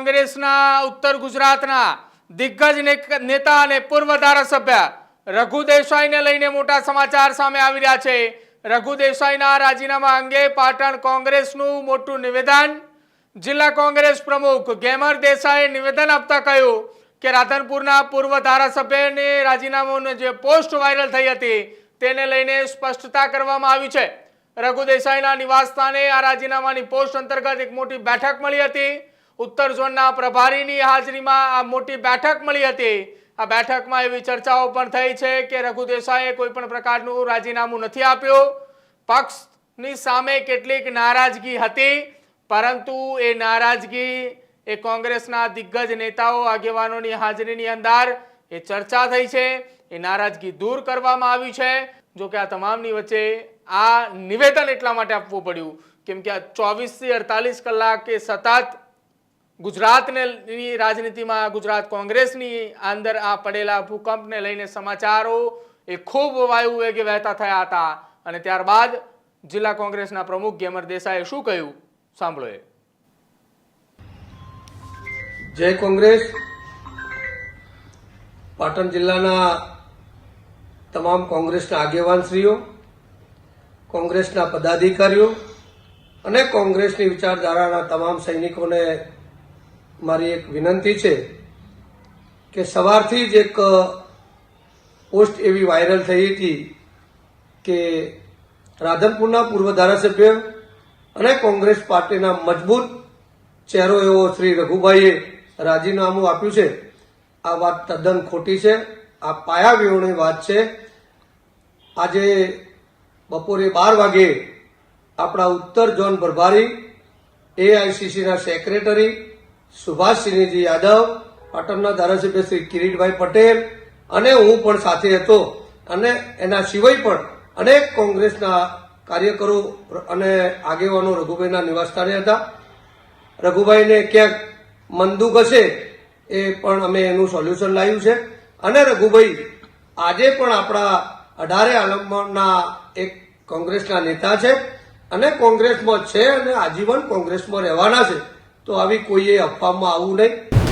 કોંગ્રેસના ઉત્તર ગુજરાતના દિગ્ગજ નેતા અને પૂર્વ ધારાસભ્ય રઘુ દેસાઈને લઈને મોટા સમાચાર સામે આવી રહ્યા છે। રઘુ દેસાઈના રાજીનામા અંગે પાટણ કોંગ્રેસનું મોટું નિવેદન। જિલ્લા કોંગ્રેસ પ્રમુખ ગેમર દેસાઈએ નિવેદન આપતા કહ્યું કે રાધનપુરના પૂર્વ ધારાસભ્યને રાજીનામાની જે પોસ્ટ વાયરલ થઈ હતી તેને લઈને સ્પષ્ટતા કરવામાં આવી છે। રઘુ દેસાઈના નિવાસસ્થાને આ રાજીનામાની પોસ્ટ અંતર્ગત એક મોટી બેઠક મળી હતી। उत्तर झोनना प्रभारीनी हाजरीमां आ मोटी बैठक मळी हती। आ बैठकमां एवी चर्चाओ पण थई छे के रघु देसाईए कोई पण प्रकारनुं राजीनामું નથી આપ્યું। पक्षनी सामे કેટલીક नाराजगी हती, परंतु ए नाराजगी ए कांग्रेसना दिग्गज नेताओ આગેવાનોની हाजरीनी अंदर ए चर्चा थई छे। ए नाराजगी दूर करवामां आवी छे। जो के आ तमामनी वच्चे आ निवेदन એટલા માટે આપવું પડ્યું કેમ કે આ 24 થી 48 કલાક કે સતત गुजरात ने राजनीति में गुजरात कांग्रेस अंदर आ पड़ेला भूकंप ने लईने समाचारों ए खूब वायु वेगे वहता थया हता अने त्यारबाद जिला कांग्रेसना प्रमुख गेमर देसाईए शुं कह्युं सांभळो। जय कांग्रेस। पाटण जिल्लाना तमाम कांग्रेसना आगेवानश्रीओ, कांग्रेसना पदाधिकारीओ अने कांग्रेसनी विचारधाराना तमाम सैनिकोने मारी एक विनंती है कि सवारथी ज एक पोस्ट एवी वायरल थई थी कि राधनपुरना पूर्व धारासभ्य अने कांग्रेस पार्टीना मजबूत चेहरो एवो श्री रघुभाईए राजीनामું आप्યું છે। आ बात तद्दन खोटी है। आ पायाविहोणी बात है। आज बपोरे 12 वागे अपना उत्तर झोन प्रभारी एआईसीसी ना सेक्रेटरी सुभाष सिंहजी यादव, पाटणना धारासभ्य श्री किरीटभाई पटेल अने हूँ पण साथे हतो अने एना सिवाय पण अनेक कांग्रेसना कार्यकरो अने आगेवानो रघुभाईना निवासस्थाने हता। रघुभाईने क्यांक मंदुक हशे ए पण अमे एनुं सोल्यूशन लाव्युं छे अने रघुभाई आजे पण आपणा 18 आलमना एक कांग्रेसना नेता छे अने कांग्रेसमां छे अने आजीवन कांग्रेसमां रहेवाना छे। तो आवी कोईए अफवामां आवવું नहीं।